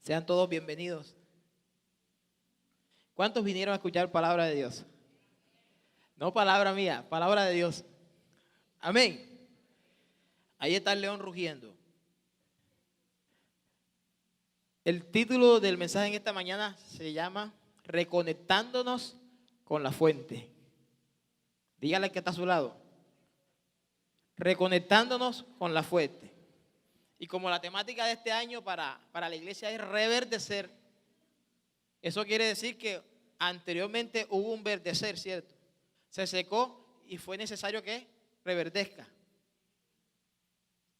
Sean todos bienvenidos. ¿Cuántos vinieron a escuchar palabra de Dios? No palabra mía, palabra de Dios. Amén. Ahí está el león rugiendo. El título del mensaje en esta mañana se llama Reconectándonos con la fuente. Dígale que está a su lado. Reconectándonos con la fuente. Y como la temática de este año para la iglesia es reverdecer, eso quiere decir que anteriormente hubo un verdecer, ¿cierto? Se secó y fue necesario que reverdezca.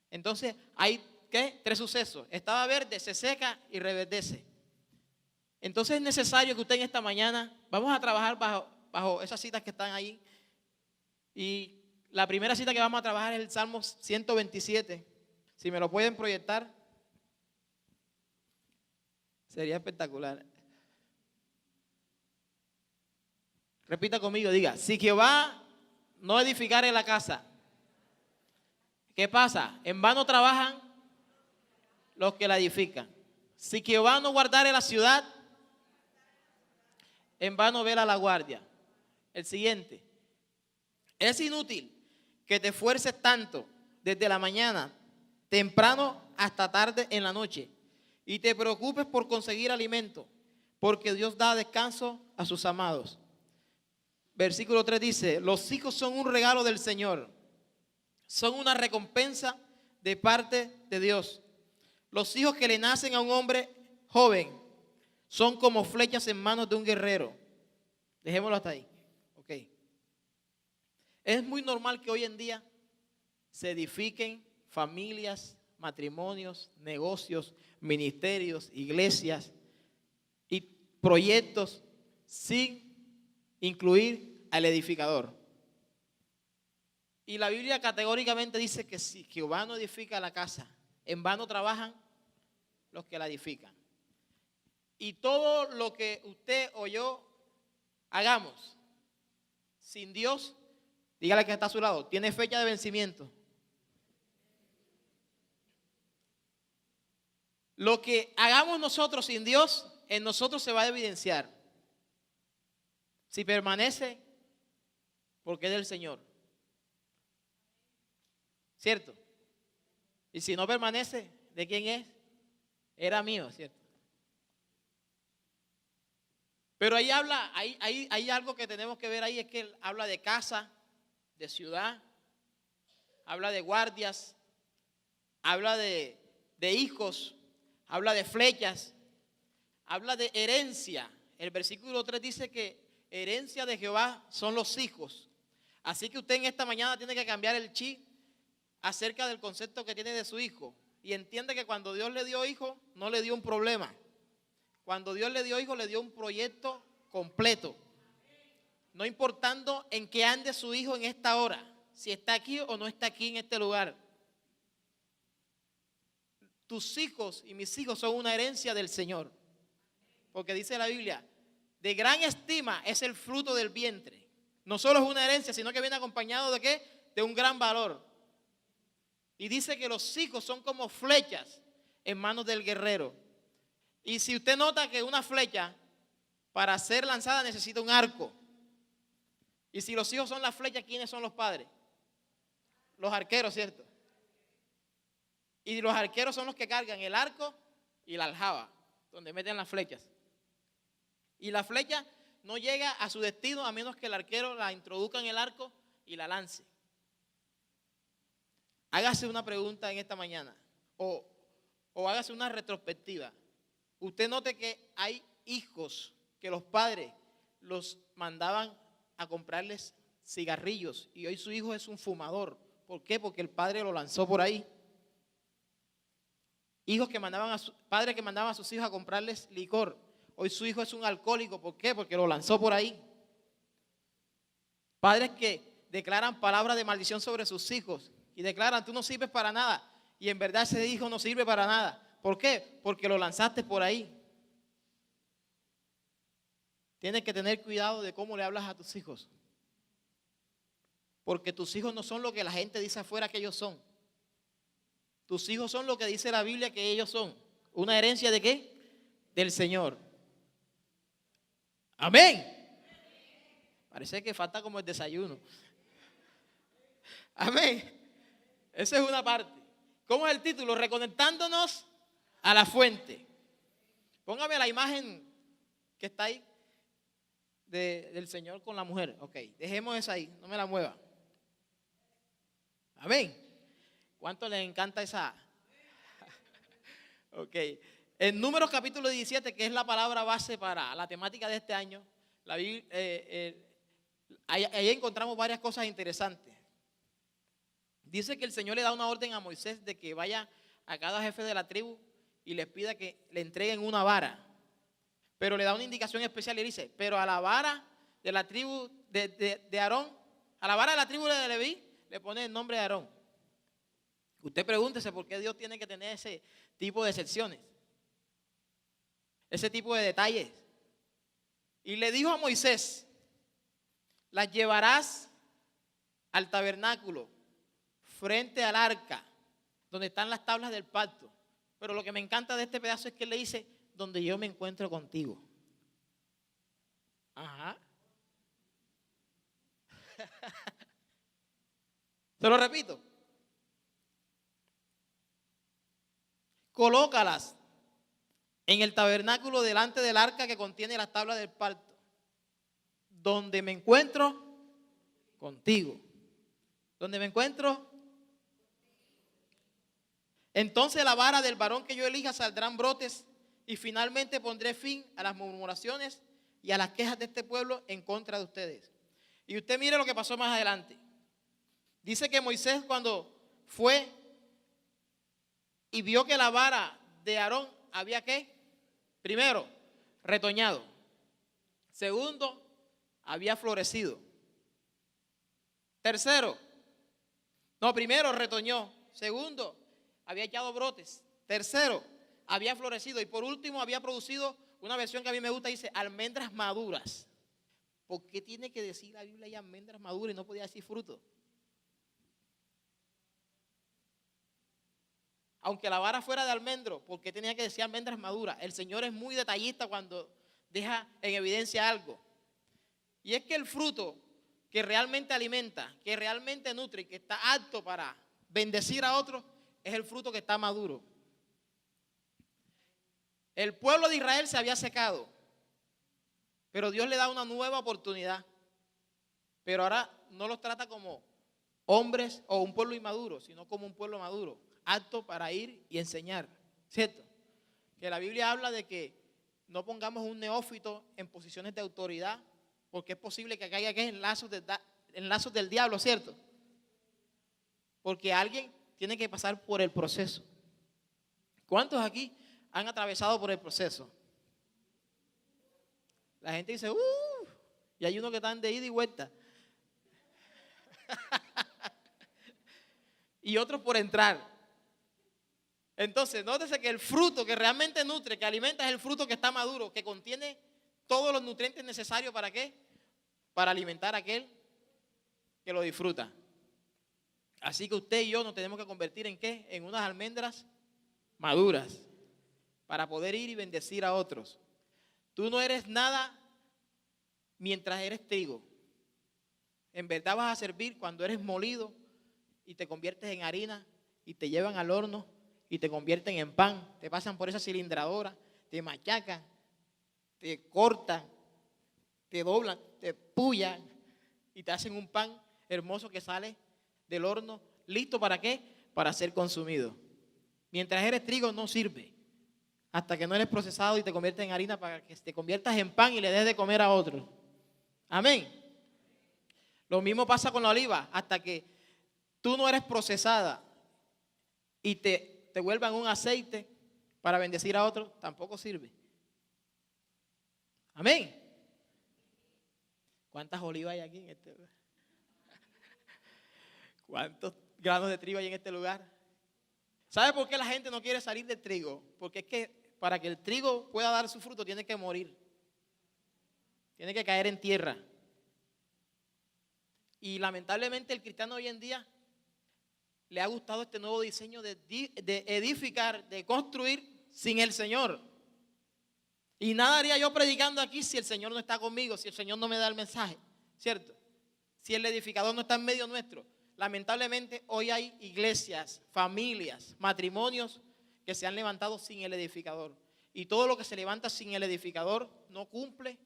Entonces hay tres sucesos. Estaba verde, se seca y reverdece. Entonces es necesario que usted en esta mañana, vamos a trabajar bajo esas citas que están ahí. Y la primera cita que vamos a trabajar es el Salmo 127. Si me lo pueden proyectar, sería espectacular. Repita conmigo, diga, si Jehová no edificare la casa, ¿qué pasa? En vano trabajan los que la edifican. Si Jehová no guardare la ciudad, en vano vela la guardia. El siguiente, es inútil que te esfuerces tanto desde la mañana temprano hasta tarde en la noche y te preocupes por conseguir alimento, porque Dios da descanso a sus amados. Versículo 3 dice, los hijos son un regalo del Señor, son una recompensa de parte de Dios. Los hijos que le nacen a un hombre joven son como flechas en manos de un guerrero. Dejémoslo hasta ahí. Ok. Es muy normal que hoy en día se edifiquen familias, matrimonios, negocios, ministerios, iglesias y proyectos sin incluir al edificador. Y la Biblia categóricamente dice que si Jehová no edifica la casa, en vano trabajan los que la edifican. Y todo lo que usted o yo hagamos sin Dios, dígale que está a su lado, tiene fecha de vencimiento. Lo que hagamos nosotros sin Dios, en nosotros se va a evidenciar. Si permanece, porque es del Señor. ¿Cierto? Y si no permanece, ¿de quién es? Era mío, ¿cierto? Pero ahí habla, hay algo que tenemos que ver ahí, es que él habla de casa, de ciudad, habla de guardias, habla de hijos, habla de flechas, habla de herencia. El versículo 3 dice que herencia de Jehová son los hijos. Así que usted en esta mañana tiene que cambiar el chip acerca del concepto que tiene de su hijo. Y entiende que cuando Dios le dio hijo, no le dio un problema. Cuando Dios le dio hijo, le dio un proyecto completo. No importando en qué ande su hijo en esta hora, si está aquí o no está aquí en este lugar. Tus hijos y mis hijos son una herencia del Señor. Porque dice la Biblia, de gran estima es el fruto del vientre. No solo es una herencia, sino que viene acompañado de ¿qué? De un gran valor. Y dice que los hijos son como flechas en manos del guerrero. Y si usted nota que una flecha para ser lanzada necesita un arco. Y si los hijos son las flechas, ¿quiénes son los padres? Los arqueros, ¿cierto? Y los arqueros son los que cargan el arco y la aljaba, donde meten las flechas. Y la flecha no llega a su destino a menos que el arquero la introduzca en el arco y la lance. Hágase una pregunta en esta mañana o hágase una retrospectiva. Usted note que hay hijos que los padres los mandaban a comprarles cigarrillos y hoy su hijo es un fumador. ¿Por qué? Porque el padre lo lanzó por ahí. Hijos que padres que mandaban a sus hijos a comprarles licor. Hoy su hijo es un alcohólico. ¿Por qué? Porque lo lanzó por ahí. Padres que declaran palabras de maldición sobre sus hijos y declaran, tú no sirves para nada. Y en verdad ese hijo no sirve para nada. ¿Por qué? Porque lo lanzaste por ahí. Tienes que tener cuidado de cómo le hablas a tus hijos. Porque tus hijos no son lo que la gente dice afuera que ellos son. Tus hijos son lo que dice la Biblia que ellos son. ¿Una herencia de qué? del Señor. Amén. Parece que falta como el desayuno. Amén. Esa es una parte. ¿Cómo es el título? Reconectándonos a la fuente. Póngame la imagen que está ahí del Señor con la mujer. Ok, dejemos esa ahí, no me la mueva. Amén. ¿Cuánto les encanta esa? Ok. En Números capítulo 17, que es la palabra base para la temática de este año, ahí encontramos varias cosas interesantes. Dice que el Señor le da una orden a Moisés de que vaya a cada jefe de la tribu y les pida que le entreguen una vara. Pero le da una indicación especial y dice, pero a la vara de la tribu de Aarón, a la vara de la tribu de Leví, le pone el nombre de Aarón. Usted pregúntese por qué Dios tiene que tener ese tipo de excepciones, ese tipo de detalles. Y le dijo a Moisés, las llevarás al tabernáculo, frente al arca, donde están las tablas del pacto. Pero lo que me encanta de este pedazo es que él le dice, donde yo me encuentro contigo. Ajá. Se lo repito. Colócalas en el tabernáculo delante del arca que contiene las tablas del pacto, donde me encuentro contigo. Donde me encuentro. Entonces la vara del varón que yo elija saldrán brotes y finalmente pondré fin a las murmuraciones y a las quejas de este pueblo en contra de ustedes. Y usted mire lo que pasó más adelante. Dice que Moisés cuando fue y vio que la vara de Aarón había ¿qué? Primero, retoñado. Segundo, había florecido. Primero retoñó. Segundo, había echado brotes. Tercero, había florecido. Y por último, había producido una versión que a mí me gusta, dice almendras maduras. ¿Por qué tiene que decir la Biblia ahí almendras maduras y no podía decir fruto? Aunque la vara fuera de almendro, ¿por qué tenía que decir almendras maduras? El Señor es muy detallista cuando deja en evidencia algo. Y es que el fruto que realmente alimenta, que realmente nutre y que está apto para bendecir a otros, es el fruto que está maduro. El pueblo de Israel se había secado, pero Dios le da una nueva oportunidad. Pero ahora no los trata como hombres o un pueblo inmaduro, sino como un pueblo maduro, apto para ir y enseñar, ¿cierto? Que la Biblia habla de que no pongamos un neófito en posiciones de autoridad, porque es posible que caiga en lazos del diablo, ¿cierto? Porque alguien tiene que pasar por el proceso. ¿Cuántos aquí han atravesado por el proceso? La gente dice, y hay uno que están de ida y vuelta. Y otros por entrar. Entonces, nótese que el fruto que realmente nutre, que alimenta, es el fruto que está maduro, que contiene todos los nutrientes necesarios ¿para qué? Para alimentar a aquel que lo disfruta. Así que usted y yo nos tenemos que convertir en ¿qué? En unas almendras maduras para poder ir y bendecir a otros. Tú no eres nada mientras eres trigo. En verdad vas a servir cuando eres molido y te conviertes en harina y te llevan al horno y te convierten en pan. Te pasan por esa cilindradora, te machacan, te cortan, te doblan, te pullan y te hacen un pan hermoso que sale del horno, listo ¿para qué? Para ser consumido. Mientras eres trigo no sirve, hasta que no eres procesado y te conviertes en harina para que te conviertas en pan y le des de comer a otros. Amén. Lo mismo pasa con la oliva, hasta que tú no eres procesada y te vuelvan un aceite para bendecir a otros, tampoco sirve. Amén. ¿Cuántas olivas hay aquí en este lugar? ¿Cuántos granos de trigo hay en este lugar? ¿Sabe por qué la gente no quiere salir del trigo? Porque es que para que el trigo pueda dar su fruto tiene que morir. Tiene que caer en tierra. Y lamentablemente el cristiano hoy en día le ha gustado este nuevo diseño de edificar, de construir sin el Señor. Y nada haría yo predicando aquí si el Señor no está conmigo, si el Señor no me da el mensaje, ¿cierto? Si el edificador no está en medio nuestro. Lamentablemente hoy hay iglesias, familias, matrimonios que se han levantado sin el edificador. Y todo lo que se levanta sin el edificador no cumple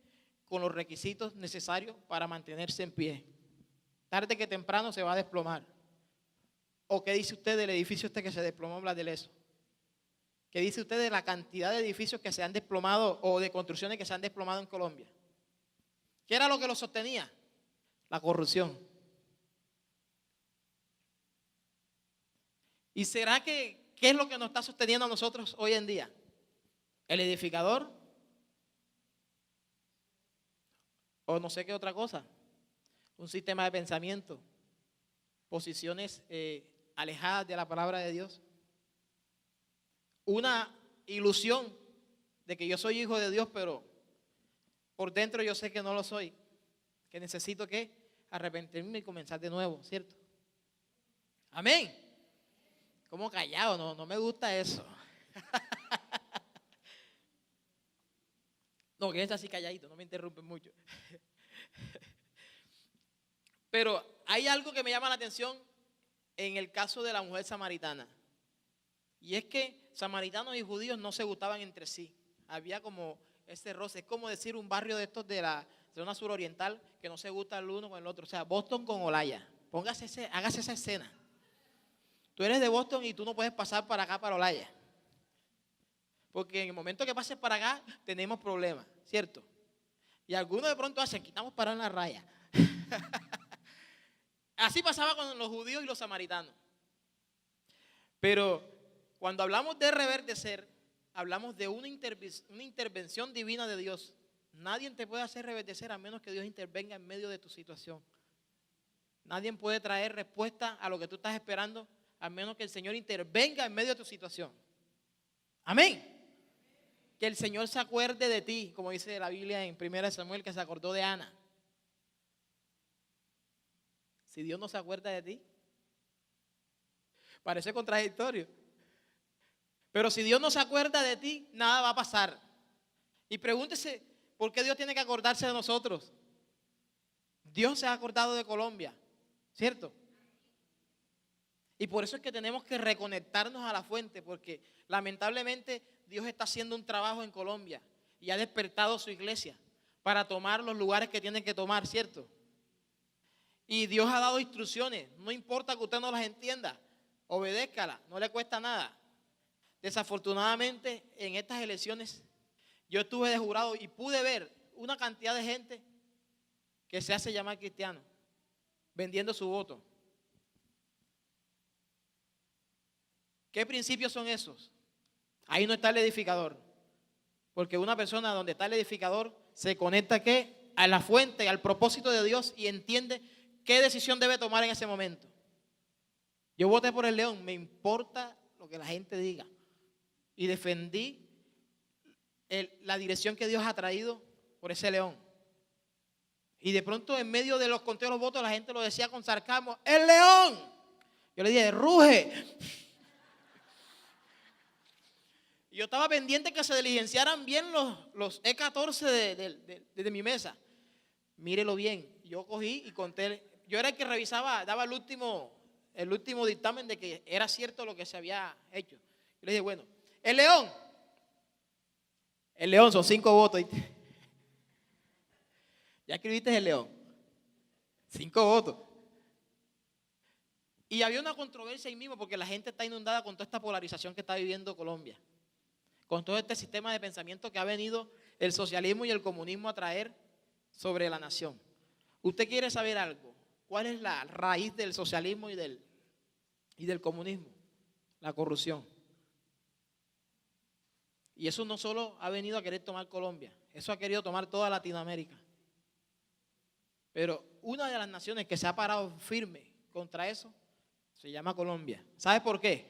con los requisitos necesarios para mantenerse en pie. Tarde que temprano se va a desplomar. ¿O qué dice usted del edificio este que se desplomó, Bladeleso? ¿Qué dice usted de la cantidad de edificios que se han desplomado o de construcciones que se han desplomado en Colombia? ¿Qué era lo que lo sostenía? La corrupción. ¿Y será que qué es lo que nos está sosteniendo a nosotros hoy en día? ¿El edificador? O no sé qué otra cosa. Un sistema de pensamiento. Posiciones alejadas de la palabra de Dios. Una ilusión de que yo soy hijo de Dios, pero por dentro yo sé que no lo soy. Que necesito que arrepentirme y comenzar de nuevo, ¿cierto? Amén. Como callado, no me gusta eso. No, que es así calladito, no me interrumpen mucho. Pero hay algo que me llama la atención en el caso de la mujer samaritana. Y es que samaritanos y judíos no se gustaban entre sí. Había como ese roce. Es como decir un barrio de estos de la zona suroriental que no se gusta el uno con el otro. O sea, Boston con Olaya. Hágase esa escena. Tú eres de Boston y tú no puedes pasar para acá, para Olaya. Porque en el momento que pases para acá, tenemos problemas, ¿cierto? Y algunos de pronto hacen, quitamos para en la raya. Así pasaba con los judíos y los samaritanos. Pero cuando hablamos de reverdecer, hablamos de una intervención divina de Dios. Nadie te puede hacer reverdecer a menos que Dios intervenga en medio de tu situación. Nadie puede traer respuesta a lo que tú estás esperando a menos que el Señor intervenga en medio de tu situación. Amén. Que el Señor se acuerde de ti, como dice la Biblia en 1 Samuel, que se acordó de Ana. Si Dios no se acuerda de ti, parece contradictorio. Pero si Dios no se acuerda de ti, nada va a pasar. Y pregúntese, ¿por qué Dios tiene que acordarse de nosotros? Dios se ha acordado de Colombia, ¿cierto? Y por eso es que tenemos que reconectarnos a la fuente, porque lamentablemente Dios está haciendo un trabajo en Colombia y ha despertado su iglesia para tomar los lugares que tienen que tomar, ¿cierto? Y Dios ha dado instrucciones, no importa que usted no las entienda, obedézcala, no le cuesta nada. Desafortunadamente, en estas elecciones, yo estuve de jurado y pude ver una cantidad de gente que se hace llamar cristiano, vendiendo su voto. ¿Qué principios son esos? Ahí no está el edificador. Porque una persona donde está el edificador se conecta ¿qué? A la fuente, al propósito de Dios y entiende qué decisión debe tomar en ese momento. Yo voté por el León, me importa lo que la gente diga. Y defendí la dirección que Dios ha traído por ese León. Y de pronto en medio de los conteos de los votos la gente lo decía con sarcasmo, ¡el León! Yo le dije, ruge. Yo estaba pendiente que se diligenciaran bien los E14 de mi mesa. Mírelo bien. Yo cogí y conté. Yo era el que revisaba, daba el último dictamen de que era cierto lo que se había hecho. Yo le dije, bueno, el León son 5 votos. Ya escribiste el León. 5 votos. Y había una controversia ahí mismo porque la gente está inundada con toda esta polarización que está viviendo Colombia. Con todo este sistema de pensamiento que ha venido el socialismo y el comunismo a traer sobre la nación. ¿Usted quiere saber algo? ¿Cuál es la raíz del socialismo y del comunismo? La corrupción. Y eso no solo ha venido a querer tomar Colombia, eso ha querido tomar toda Latinoamérica. Pero una de las naciones que se ha parado firme contra eso se llama Colombia. ¿Sabe por qué?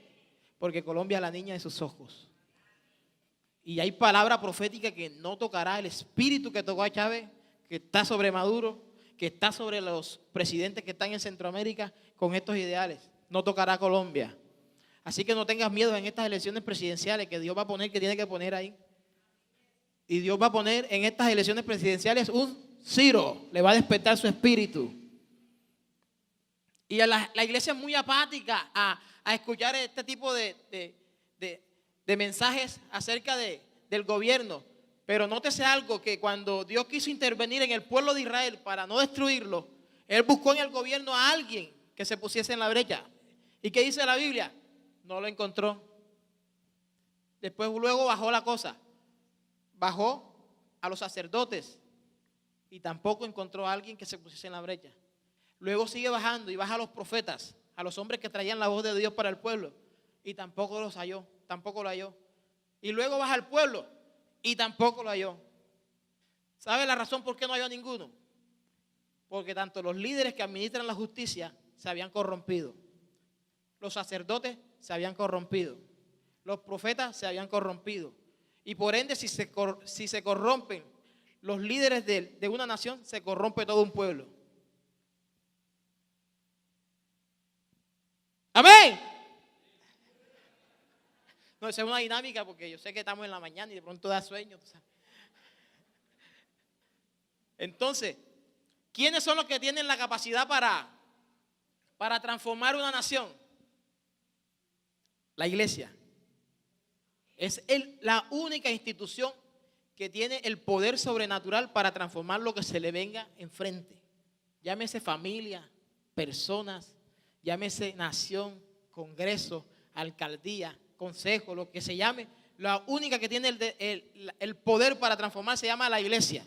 Porque Colombia es la niña de sus ojos. Y hay palabra profética que no tocará el espíritu que tocó a Chávez, que está sobre Maduro, que está sobre los presidentes que están en Centroamérica con estos ideales. No tocará a Colombia. Así que no tengas miedo en estas elecciones presidenciales que Dios va a poner, que tiene que poner ahí. Y Dios va a poner en estas elecciones presidenciales un Ciro, le va a despertar su espíritu. Y la iglesia es muy apática a escuchar este tipo de mensajes acerca del gobierno. Pero nótese algo, que cuando Dios quiso intervenir en el pueblo de Israel para no destruirlo, Él buscó en el gobierno a alguien que se pusiese en la brecha. ¿Y qué dice la Biblia? No lo encontró. Después luego bajó la cosa. Bajó a los sacerdotes y tampoco encontró a alguien que se pusiese en la brecha. Luego sigue bajando y baja a los profetas, a los hombres que traían la voz de Dios para el pueblo, y tampoco los halló, tampoco lo halló. Y luego baja al pueblo y tampoco lo halló. ¿Sabe la razón por qué no halló a ninguno? Porque tanto los líderes que administran la justicia se habían corrompido, los sacerdotes se habían corrompido, los profetas se habían corrompido, y por ende si se corrompen los líderes de una nación, se corrompe todo un pueblo. Amén. No, esa es una dinámica porque yo sé que estamos en la mañana y de pronto da sueño. Entonces, ¿quiénes son los que tienen la capacidad para transformar una nación? La iglesia. Es la única institución que tiene el poder sobrenatural para transformar lo que se le venga enfrente. Llámese familia, personas, llámese nación, congreso, alcaldía, consejo, lo que se llame. La única que tiene el poder para transformar se llama la iglesia.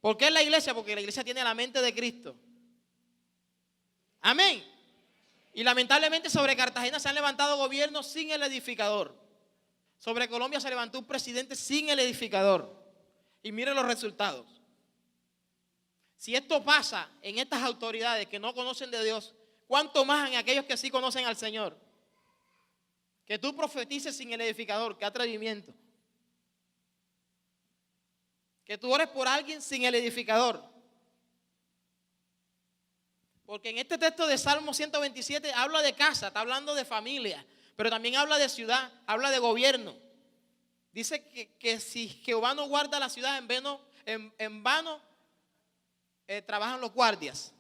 ¿Por qué es la iglesia? Porque la iglesia tiene la mente de Cristo. Amén. Y lamentablemente sobre Cartagena se han levantado gobiernos sin el edificador. Sobre Colombia se levantó un presidente sin el edificador. Y miren los resultados. Si esto pasa en estas autoridades que no conocen de Dios, ¿cuánto más en aquellos que sí conocen al Señor? Que tú profetices sin el edificador, qué atrevimiento. Que tú ores por alguien sin el edificador. Porque en este texto de Salmo 127 habla de casa, está hablando de familia, pero también habla de ciudad, habla de gobierno. Dice que si Jehová no guarda la ciudad, en vano trabajan los guardias.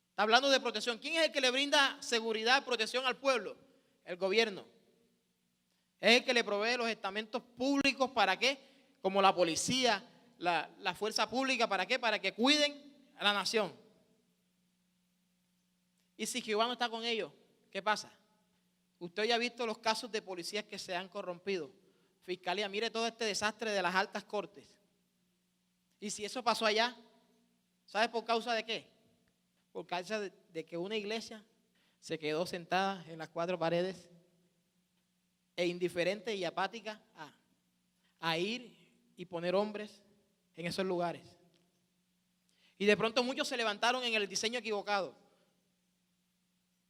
Está hablando de protección. ¿Quién es el que le brinda seguridad, protección al pueblo? El gobierno. Es el que le provee los estamentos públicos. ¿Para qué? Como la policía, la fuerza pública. ¿Para qué? Para que cuiden a la nación. Y si Jehová no está con ellos, ¿qué pasa? Usted ya ha visto los casos de policías que se han corrompido. Fiscalía, mire todo este desastre de las altas cortes. Y si eso pasó allá, ¿sabe por causa de qué? Por causa de que una iglesia se quedó sentada en las cuatro paredes e indiferente y apática a ir y poner hombres en esos lugares. Y de pronto muchos se levantaron en el diseño equivocado.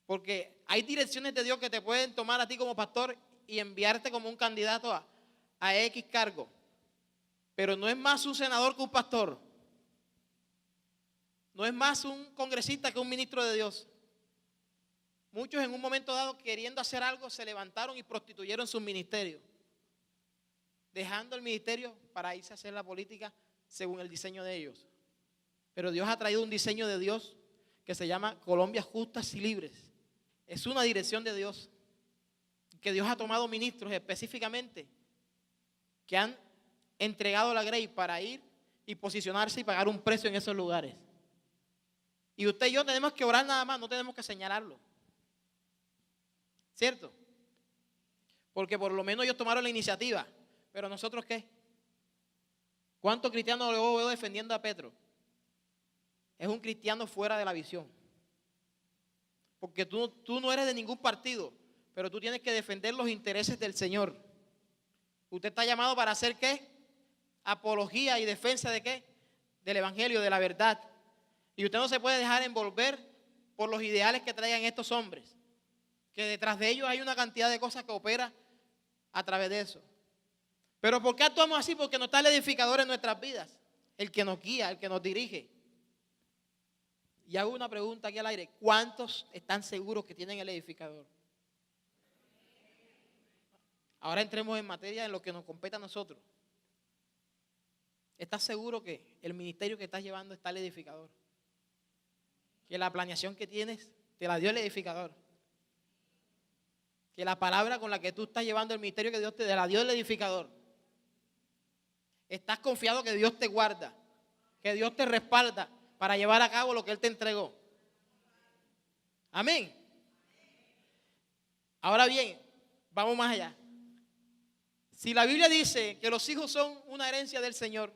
Porque hay direcciones de Dios que te pueden tomar a ti como pastor y enviarte como un candidato a X cargo. Pero no es más un senador que un pastor. No es más un congresista que un ministro de Dios. Muchos en un momento dado, queriendo hacer algo, se levantaron y prostituyeron sus ministerios, dejando el ministerio para irse a hacer la política según el diseño de ellos. Pero Dios ha traído un diseño de Dios que se llama Colombia Justas y Libres. Es una dirección de Dios, que Dios ha tomado ministros específicamente que han entregado la grey para ir y posicionarse y pagar un precio en esos lugares. Y usted y yo tenemos que orar nada más, no tenemos que señalarlo. ¿Cierto? Porque por lo menos ellos tomaron la iniciativa. Pero nosotros ¿qué? ¿Cuántos cristianos luego veo defendiendo a Petro? Es un cristiano fuera de la visión. Porque tú no eres de ningún partido, pero tú tienes que defender los intereses del Señor. Usted está llamado para hacer ¿qué? Apología y defensa de ¿qué? Del evangelio, de la verdad. Y usted no se puede dejar envolver por los ideales que traigan estos hombres, que detrás de ellos hay una cantidad de cosas que opera a través de eso. Pero ¿por qué actuamos así? Porque no está el edificador en nuestras vidas, el que nos guía, el que nos dirige. Y hago una pregunta aquí al aire: ¿cuántos están seguros que tienen el edificador? Ahora entremos en materia en lo que nos compete a nosotros. ¿Estás seguro que el ministerio que estás llevando está el edificador? Que la planeación que tienes te la dio el edificador. Que la palabra con la que tú estás llevando el ministerio que Dios te la dio el edificador. Estás confiado que Dios te guarda, que Dios te respalda para llevar a cabo lo que Él te entregó. Amén. Ahora bien, vamos más allá. Si la Biblia dice que los hijos son una herencia del Señor,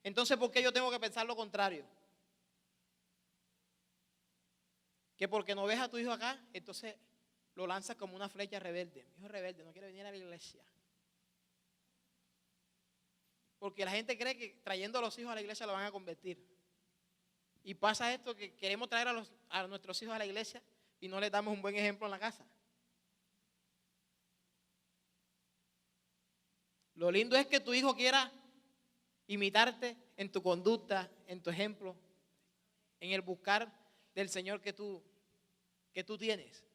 entonces ¿por qué yo tengo que pensar lo contrario? Que porque no ves a tu hijo acá, entonces lo lanzas como una flecha rebelde. Mi hijo es rebelde, no quiere venir a la iglesia. Porque la gente cree que trayendo a los hijos a la iglesia lo van a convertir. Y pasa esto que queremos traer a nuestros hijos a la iglesia y no les damos un buen ejemplo en la casa. Lo lindo es que tu hijo quiera imitarte en tu conducta, en tu ejemplo, en el buscar del Señor que tú tienes.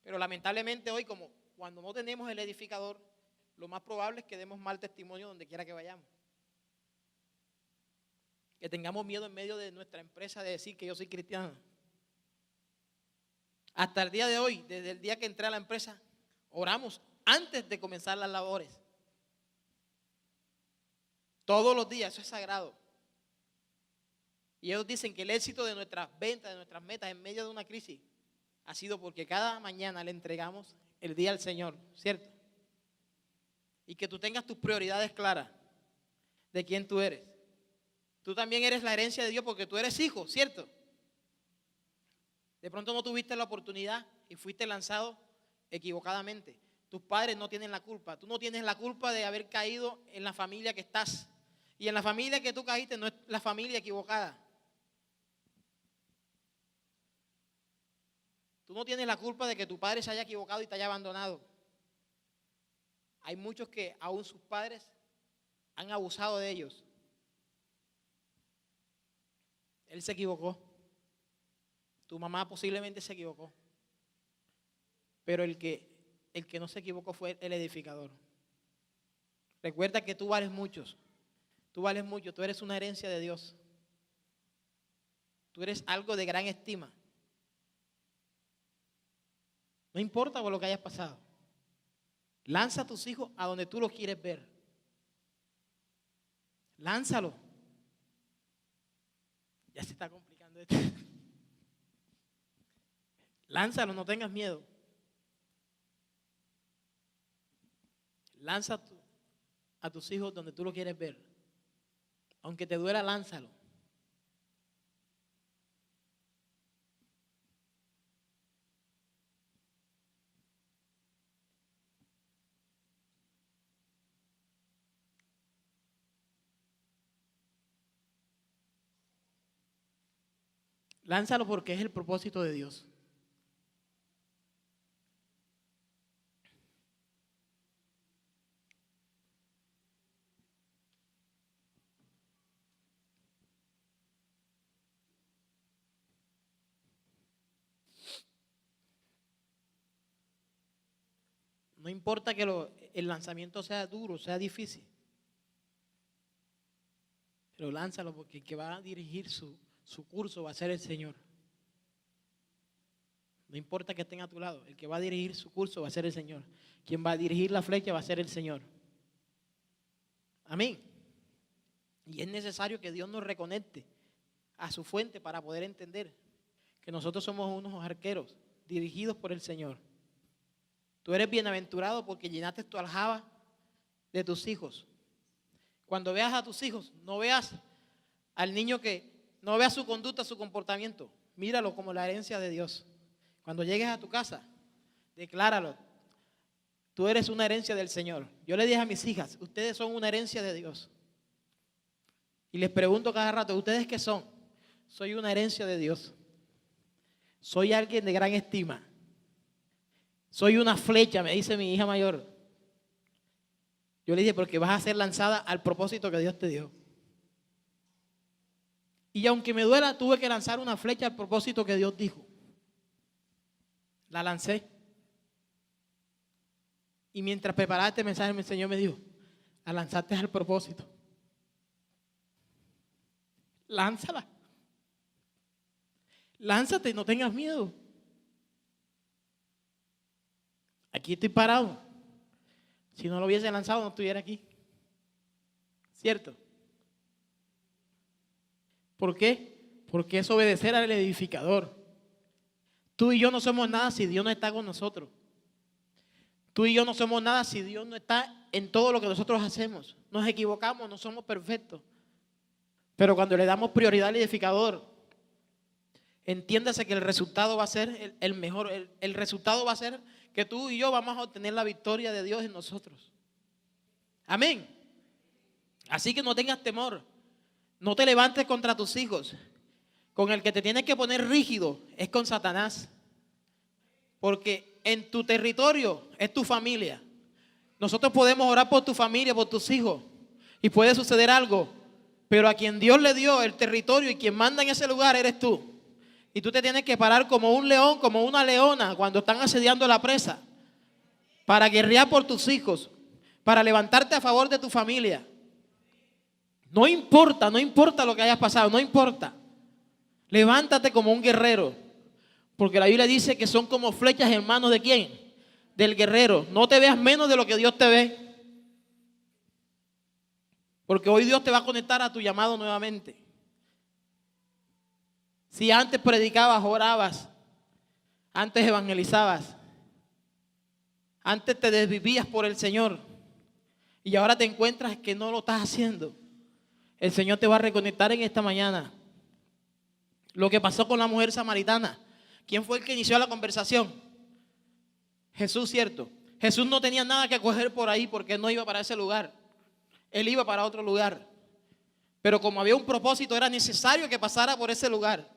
Pero lamentablemente hoy, como cuando no tenemos el edificador, lo más probable es que demos mal testimonio donde quiera que vayamos. Que tengamos miedo en medio de nuestra empresa de decir que yo soy cristiano. Hasta el día de hoy, desde el día que entré a la empresa, oramos antes de comenzar las labores. Todos los días, eso es sagrado. Y ellos dicen que el éxito de nuestras ventas, de nuestras metas en medio de una crisis, ha sido porque cada mañana le entregamos el día al Señor, ¿cierto? Y que tú tengas tus prioridades claras de quién tú eres. Tú también eres la herencia de Dios porque tú eres hijo, ¿cierto? De pronto no tuviste la oportunidad y fuiste lanzado equivocadamente. Tus padres no tienen la culpa. Tú no tienes la culpa de haber caído en la familia que estás. Y en la familia que tú caíste no es la familia equivocada. Tú no tienes la culpa de que tu padre se haya equivocado y te haya abandonado. Hay muchos que aún sus padres han abusado de ellos. Él se equivocó. Tu mamá posiblemente se equivocó. Pero el que no se equivocó fue el edificador. Recuerda que tú vales muchos. Tú vales mucho. Tú eres una herencia de Dios. Tú eres algo de gran estima. No importa por lo que hayas pasado. Lanza a tus hijos a donde tú los quieres ver. Lánzalo. Ya se está complicando esto. Lánzalo, no tengas miedo. Lanza a tus hijos donde tú los quieres ver. Aunque te duela, lánzalo. Lánzalo porque es el propósito de Dios. No importa que el lanzamiento sea duro, sea difícil. Pero lánzalo porque el que va a dirigir su curso va a ser el Señor. No importa que estén a tu lado, el que va a dirigir su curso va a ser el Señor. Quien va a dirigir la flecha va a ser el Señor. Amén. Y es necesario que Dios nos reconecte a su fuente para poder entender que nosotros somos unos arqueros dirigidos por el Señor. Tú eres bienaventurado porque llenaste tu aljaba de tus hijos. Cuando veas a tus hijos, no veas al niño no veas su conducta, su comportamiento. Míralo como la herencia de Dios. Cuando llegues a tu casa, decláralo. Tú eres una herencia del Señor. Yo le dije a mis hijas, ustedes son una herencia de Dios. Y les pregunto cada rato, ¿ustedes qué son? Soy una herencia de Dios. Soy alguien de gran estima. Soy una flecha, me dice mi hija mayor. Yo le dije, porque vas a ser lanzada al propósito que Dios te dio. Y aunque me duela, tuve que lanzar una flecha al propósito que Dios dijo. La lancé. Y mientras preparaba este mensaje, el Señor me dijo, la lanzaste al propósito. lánzala. Lánzate, no tengas miedo. Aquí estoy parado. Si no lo hubiese lanzado, no estuviera aquí. ¿Cierto? ¿Por qué? Porque es obedecer al edificador. Tú y yo no somos nada si Dios no está con nosotros. Tú y yo no somos nada si Dios no está en todo lo que nosotros hacemos. Nos equivocamos, no somos perfectos. Pero cuando le damos prioridad al edificador, entiéndase que el resultado va a ser el mejor. El resultado va a ser que tú y yo vamos a obtener la victoria de Dios en nosotros. Amén. Así que no tengas temor. No te levantes contra tus hijos. Con el que te tienes que poner rígido es con Satanás. Porque en tu territorio es tu familia. Nosotros podemos orar por tu familia, por tus hijos. Y puede suceder algo. Pero a quien Dios le dio el territorio y quien manda en ese lugar eres tú. Y tú te tienes que parar como un león, como una leona cuando están asediando la presa. Para guerrear por tus hijos. Para levantarte a favor de tu familia. No importa lo que hayas pasado, no importa. Levántate como un guerrero. Porque la Biblia dice que son como flechas en manos de ¿quién? Del guerrero. No te veas menos de lo que Dios te ve. Porque hoy Dios te va a conectar a tu llamado nuevamente. Si antes predicabas, orabas, antes evangelizabas, antes te desvivías por el Señor y ahora te encuentras que no lo estás haciendo, el Señor te va a reconectar en esta mañana. Lo que pasó con la mujer samaritana. ¿Quién fue el que inició la conversación? Jesús, ¿cierto? Jesús no tenía nada que coger por ahí porque no iba para ese lugar. Él iba para otro lugar. Pero como había un propósito, era necesario que pasara por ese lugar.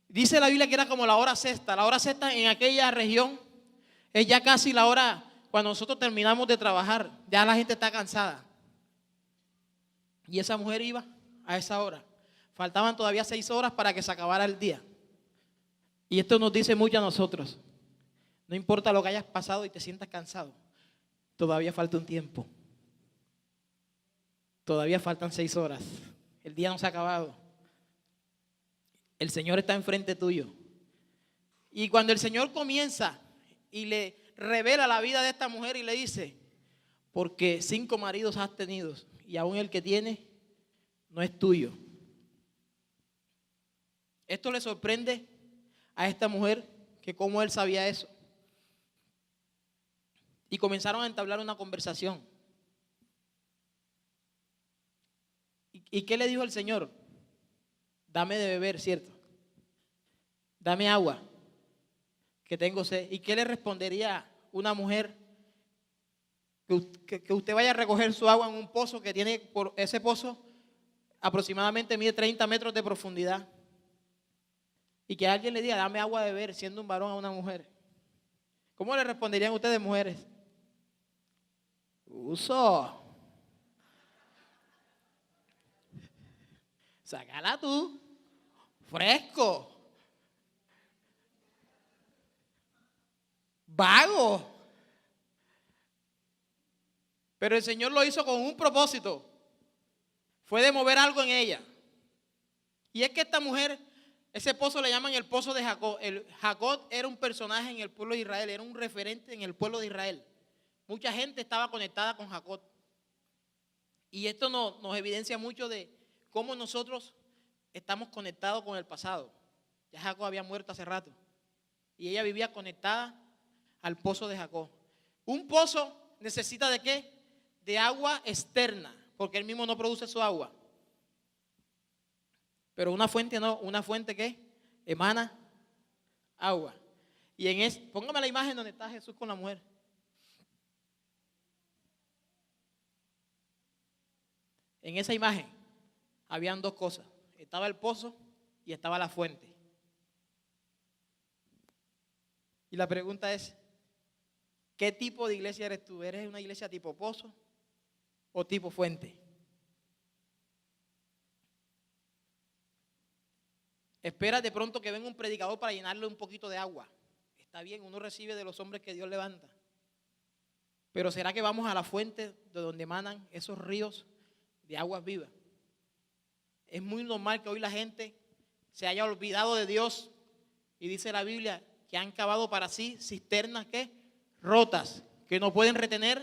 Dice la Biblia que era como la hora sexta. La hora sexta en aquella región es ya casi la hora cuando nosotros terminamos de trabajar. Ya la gente está cansada. Y esa mujer iba a esa hora. Faltaban todavía 6 horas para que se acabara el día. Y esto nos dice mucho a nosotros. No importa lo que hayas pasado y te sientas cansado. Todavía falta un tiempo. Todavía faltan 6 horas. El día no se ha acabado. El Señor está enfrente tuyo. Y cuando el Señor comienza y le revela la vida de esta mujer y le dice, porque 5 maridos has tenido y aún el que tienes no es tuyo. Esto le sorprende a esta mujer que cómo él sabía eso. Y comenzaron a entablar una conversación. ¿Y qué le dijo el Señor? Dame de beber, ¿cierto? Dame agua, que tengo sed. ¿Y qué le respondería una mujer que usted vaya a recoger su agua en un pozo que tiene, por ese pozo aproximadamente mide 30 metros de profundidad? Y que alguien le diga, dame agua de beber, siendo un varón a una mujer. ¿Cómo le responderían ustedes, mujeres? Uso. Sácala tú. Fresco. Vago. Pero el Señor lo hizo con un propósito. Fue de mover algo en ella. Y es que esta mujer, ese pozo le llaman el pozo de Jacob. Jacob era un personaje en el pueblo de Israel, era un referente en el pueblo de Israel. Mucha gente estaba conectada con Jacob. Y esto nos evidencia mucho de cómo nosotros estamos conectados con el pasado. Ya Jacob había muerto hace rato. Y ella vivía conectada al pozo de Jacob. Un pozo necesita ¿de qué? De agua externa, porque él mismo no produce su agua. Pero una fuente no, una fuente que emana agua. Y póngame la imagen donde está Jesús con la mujer. En esa imagen habían 2 cosas. Estaba el pozo y estaba la fuente. Y la pregunta es, ¿qué tipo de iglesia eres tú? ¿Eres una iglesia tipo pozo o tipo fuente? Espera de pronto que venga un predicador para llenarle un poquito de agua. Está bien, uno recibe de los hombres que Dios levanta. Pero ¿será que vamos a la fuente de donde emanan esos ríos de aguas vivas? Es muy normal que hoy la gente se haya olvidado de Dios y dice la Biblia que han cavado para sí cisternas ¿qué? Rotas, que no pueden retener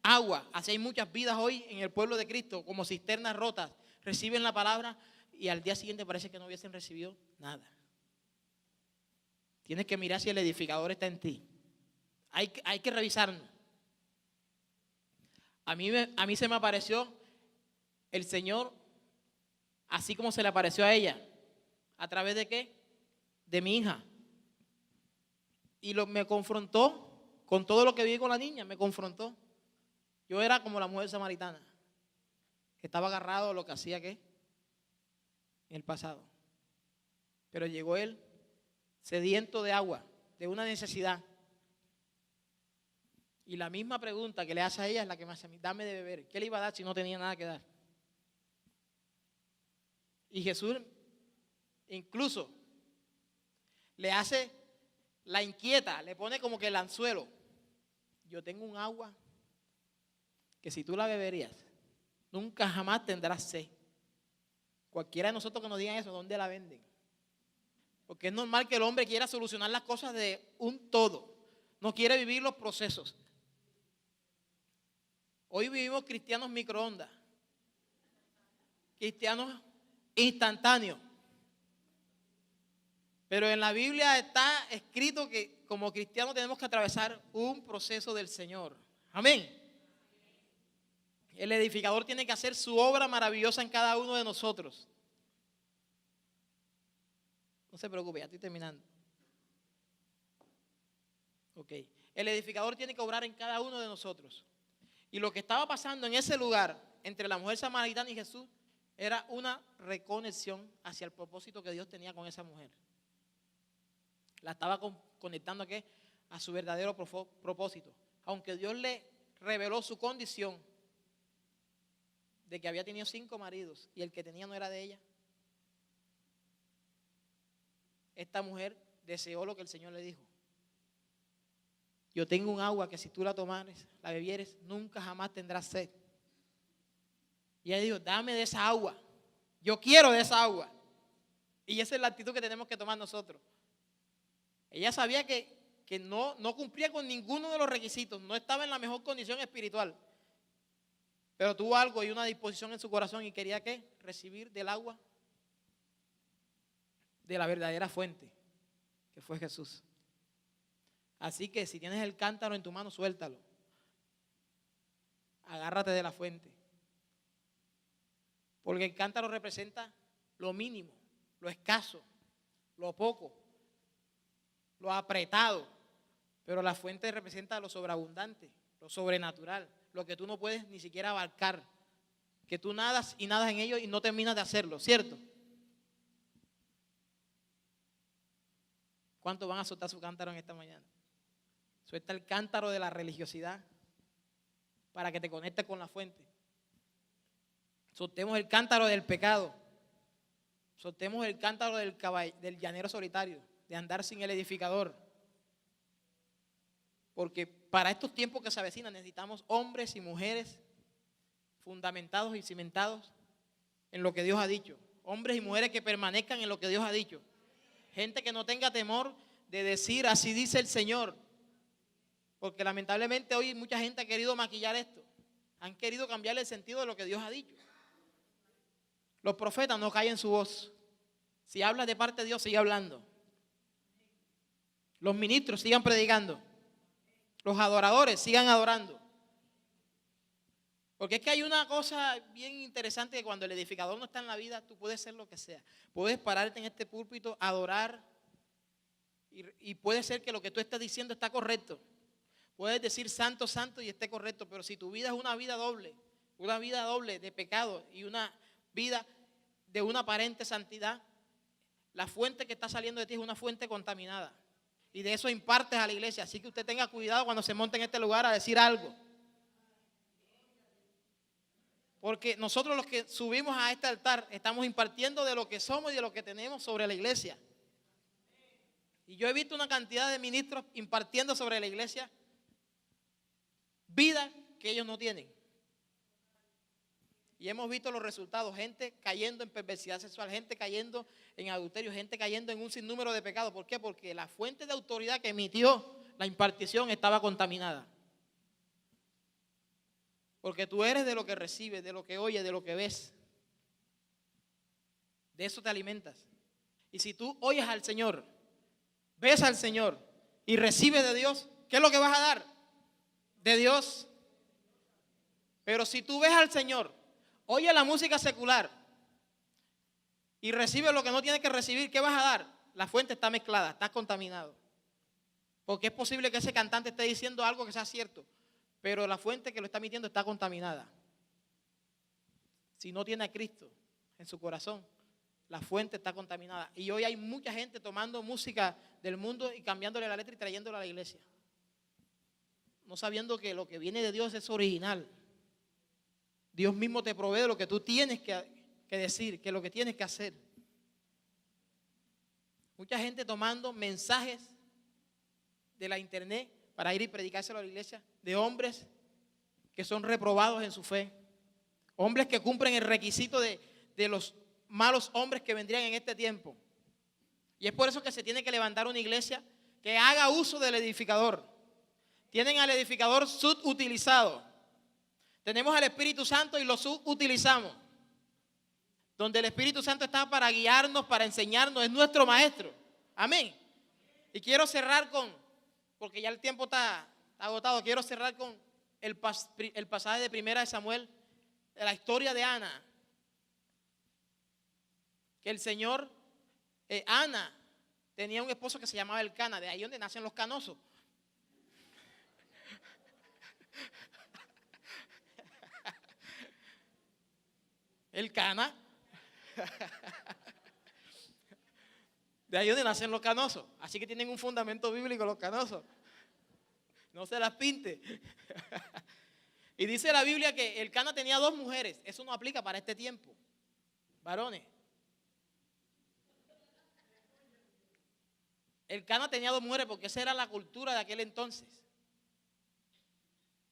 agua. Así hay muchas vidas hoy en el pueblo de Cristo como cisternas rotas. Reciben la palabra y al día siguiente parece que no hubiesen recibido nada. Tienes que mirar si el edificador está en ti. Hay que revisarnos. A mí se me apareció el Señor así como se le apareció a ella. ¿A través de qué? De mi hija. Y me confrontó con todo lo que vi con la niña, me confrontó. Yo era como la mujer samaritana, que estaba agarrado a lo que hacía ¿qué? En el pasado. Pero llegó él sediento de agua, de una necesidad. Y la misma pregunta que le hace a ella es la que me hace a mí. Dame de beber. ¿Qué le iba a dar si no tenía nada que dar? Y Jesús incluso le hace la inquieta, le pone como que el anzuelo. Yo tengo un agua que si tú la beberías, nunca jamás tendrás sed. Cualquiera de nosotros que nos digan eso, ¿dónde la venden? Porque es normal que el hombre quiera solucionar las cosas de un todo. No quiere vivir los procesos. Hoy vivimos cristianos microondas. Cristianos instantáneos. Pero en la Biblia está escrito que como cristianos tenemos que atravesar un proceso del Señor. Amén. El edificador tiene que hacer su obra maravillosa en cada uno de nosotros. No se preocupe, ya estoy terminando. Ok. El edificador tiene que obrar en cada uno de nosotros. Y lo que estaba pasando en ese lugar entre la mujer samaritana y Jesús era una reconexión hacia el propósito que Dios tenía con esa mujer. La estaba conectando ¿a qué? A su verdadero propósito. Aunque Dios le reveló su condición de que había tenido 5 maridos y el que tenía no era de ella, esta mujer deseó lo que el Señor le dijo. Yo tengo un agua que si tú la tomares, la bebieres, nunca jamás tendrás sed. Y ella dijo, dame de esa agua. Yo quiero de esa agua. Y esa es la actitud que tenemos que tomar nosotros. Ella sabía que no cumplía con ninguno de los requisitos, no estaba en la mejor condición espiritual. Pero tuvo algo y una disposición en su corazón y quería ¿qué? Recibir del agua de la verdadera fuente, que fue Jesús. Así que si tienes el cántaro en tu mano, suéltalo. Agárrate de la fuente. Porque el cántaro representa lo mínimo, lo escaso, lo poco, lo apretado. Pero la fuente representa lo sobreabundante, lo sobrenatural, lo que tú no puedes ni siquiera abarcar. Que tú nadas y nadas en ello y no terminas de hacerlo, ¿cierto? ¿Cuántos van a soltar su cántaro en esta mañana? Suelta el cántaro de la religiosidad para que te conectes con la fuente. Soltemos el cántaro del pecado. Soltemos el cántaro del llanero solitario, de andar sin el edificador. Porque para estos tiempos que se avecinan necesitamos hombres y mujeres fundamentados y cimentados en lo que Dios ha dicho. Hombres y mujeres que permanezcan en lo que Dios ha dicho. Gente que no tenga temor de decir así dice el Señor. Porque lamentablemente hoy mucha gente ha querido maquillar esto. Han querido cambiarle el sentido de lo que Dios ha dicho. Los profetas no callen su voz. Si hablas de parte de Dios, sigue hablando. Los ministros sigan predicando. Los adoradores sigan adorando. Porque es que hay una cosa bien interesante que cuando el edificador no está en la vida, tú puedes ser lo que sea. Puedes pararte en este púlpito, adorar y puede ser que lo que tú estás diciendo está correcto. Puedes decir santo, santo y esté correcto, pero si tu vida es una vida doble de pecado y una vida de una aparente santidad, la fuente que está saliendo de ti es una fuente contaminada. Y de eso impartes a la iglesia. Así que usted tenga cuidado cuando se monte en este lugar a decir algo. Porque nosotros los que subimos a este altar estamos impartiendo de lo que somos y de lo que tenemos sobre la iglesia. Y yo he visto una cantidad de ministros impartiendo sobre la iglesia vida que ellos no tienen. Y hemos visto los resultados, gente cayendo en perversidad sexual, gente cayendo en adulterio, gente cayendo en un sinnúmero de pecados. ¿Por qué? Porque la fuente de autoridad que emitió la impartición estaba contaminada. Porque tú eres de lo que recibes, de lo que oyes, de lo que ves. De eso te alimentas. Y si tú oyes al Señor, ves al Señor y recibes de Dios, ¿qué es lo que vas a dar? De Dios. Pero si tú ves al Señor, oyes la música secular y recibes lo que no tienes que recibir, ¿qué vas a dar? La fuente está mezclada, está contaminado. Porque es posible que ese cantante esté diciendo algo que sea cierto, pero la fuente que lo está emitiendo está contaminada. Si no tiene a Cristo en su corazón, la fuente está contaminada. Y hoy hay mucha gente tomando música del mundo y cambiándole la letra y trayéndola a la iglesia, no sabiendo que lo que viene de Dios es original. Dios mismo te provee de lo que tú tienes que decir, que lo que tienes que hacer. Mucha gente tomando mensajes de la internet para ir y predicárselo a la iglesia, de hombres que son reprobados en su fe, hombres que cumplen el requisito de los malos hombres que vendrían en este tiempo. Y es por eso que se tiene que levantar una iglesia que haga uso del edificador. Tienen al edificador subutilizado. Tenemos al Espíritu Santo y lo subutilizamos. Donde el Espíritu Santo está para guiarnos, para enseñarnos, es nuestro maestro. Amén. Y quiero cerrar porque ya el tiempo está agotado, quiero cerrar con el pasaje de 1 de Samuel, de la historia de Ana. Que el Señor, Ana, tenía un esposo que se llamaba Elcana, de ahí donde nacen los canosos. Elcana. De ahí donde nacen los canosos. Así que tienen un fundamento bíblico los canosos. No se las pinte. Y dice la Biblia que Elcana tenía 2 mujeres. Eso no aplica para este tiempo. Varones. Elcana tenía 2 mujeres porque esa era la cultura de aquel entonces.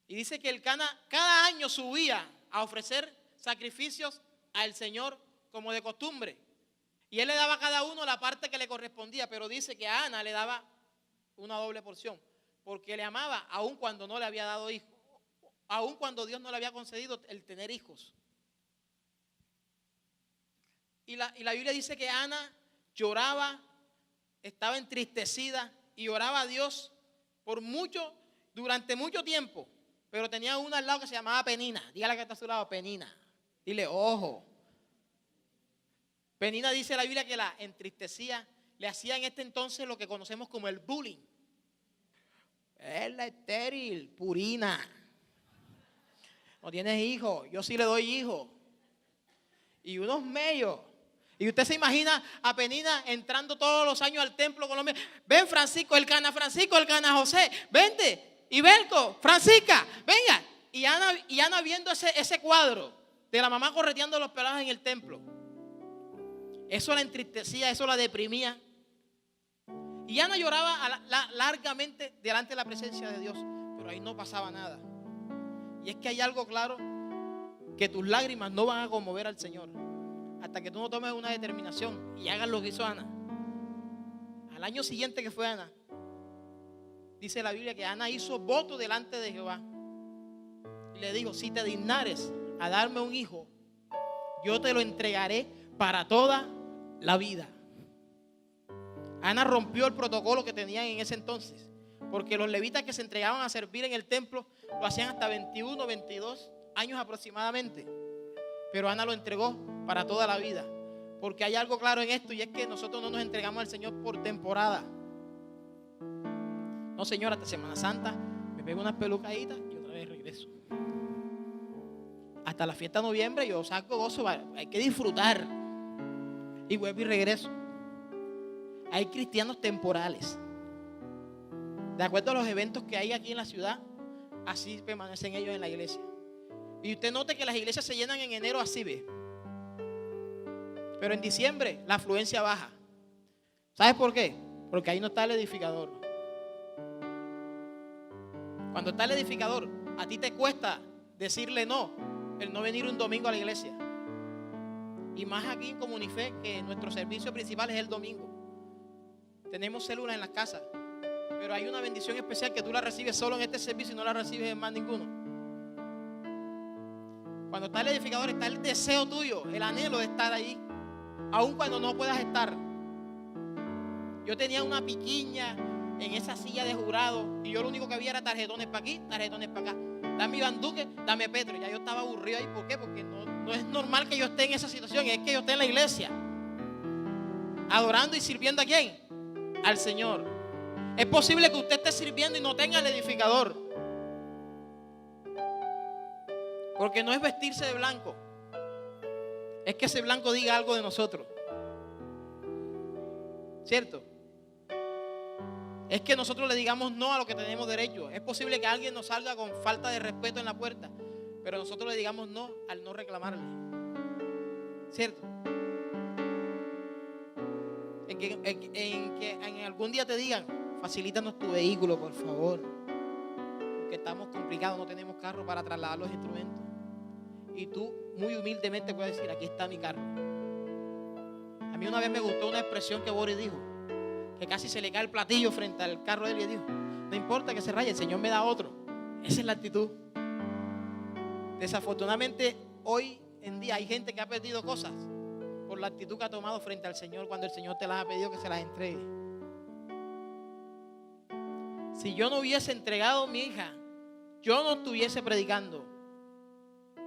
Y dice que Elcana cada año subía a ofrecer sacrificios al Señor como de costumbre. Y él le daba a cada uno la parte que le correspondía, pero dice que a Ana le daba una doble porción, porque le amaba aun cuando no le había dado hijos, aun cuando Dios no le había concedido el tener hijos. Y la Biblia dice que Ana lloraba, estaba entristecida y oraba a Dios durante mucho tiempo, pero tenía una al lado que se llamaba Penina. Dígale que está a su lado, Penina. Dile, ojo. Penina, dice la Biblia, que la entristecía, le hacía en este entonces lo que conocemos como el bullying. Es la estéril, purina. No tienes hijos, yo sí le doy hijos. Y unos mellos. Y usted se imagina a Penina entrando todos los años al templo con los mellos. Ven Francisco, Elcana José, vente. Y Belco, Francisca, venga. Y Ana viendo ese cuadro de la mamá correteando a los pelados en el templo. Eso la entristecía, eso la deprimía. Y Ana lloraba largamente delante de la presencia de Dios, pero ahí no pasaba nada. Y es que hay algo claro, que tus lágrimas no van a conmover al Señor hasta que tú no tomes una determinación y hagas lo que hizo Ana. Al año siguiente que fue Ana, dice la Biblia que Ana hizo voto delante de Jehová y le dijo: si te dignares a darme un hijo, yo te lo entregaré para toda la vida. Ana rompió el protocolo que tenían en ese entonces, porque los levitas que se entregaban a servir en el templo lo hacían hasta 21, 22 años aproximadamente, pero Ana lo entregó para toda la vida, porque hay algo claro en esto, y es que nosotros no nos entregamos al Señor por temporada. No, Señor, hasta Semana Santa me pego unas pelucaditas y otra vez regreso. Hasta la fiesta de noviembre yo saco gozo, hay que disfrutar y vuelvo y regreso. Hay cristianos temporales. De acuerdo a los eventos que hay aquí en la ciudad, así permanecen ellos en la iglesia. Y usted note que las iglesias se llenan en enero, así ve. Pero en diciembre la afluencia baja. ¿Sabes por qué? Porque ahí no está el edificador. Cuando está el edificador, a ti te cuesta decirle no el no venir un domingo a la iglesia. Y más aquí en Comunife, que nuestro servicio principal es el domingo. Tenemos células en las casas, pero hay una bendición especial que tú la recibes solo en este servicio y no la recibes en más ninguno. Cuando está el edificador, está el deseo tuyo, el anhelo de estar ahí, aun cuando no puedas estar. Yo tenía una piquiña en esa silla de jurado y yo lo único que había era tarjetones para aquí, tarjetones para acá. Dame Iván Duque, dame Petro. Ya yo estaba aburrido ahí. ¿Por qué? Porque no es normal que yo esté en esa situación. Es que yo esté en la iglesia adorando y sirviendo ¿a quién? Al Señor. Es posible que usted esté sirviendo y no tenga el edificador, porque no es vestirse de blanco, es que ese blanco diga algo de nosotros, ¿cierto? Es que nosotros le digamos no a lo que tenemos derecho. Es posible que alguien nos salga con falta de respeto en la puerta, pero nosotros le digamos no al no reclamarle, ¿cierto? En que en algún día te digan, facilítanos tu vehículo, por favor, porque estamos complicados, no tenemos carro para trasladar los instrumentos. Y tú muy humildemente puedes decir, aquí está mi carro. A mí una vez me gustó una expresión que Boris dijo, que casi se le cae el platillo frente al carro de él, y dijo, no importa que se raye, el Señor me da otro. Esa es la actitud. Desafortunadamente hoy en día hay gente que ha perdido cosas por la actitud que ha tomado frente al Señor cuando el Señor te las ha pedido que se las entregue. Si yo no hubiese entregado a mi hija, yo no estuviese predicando,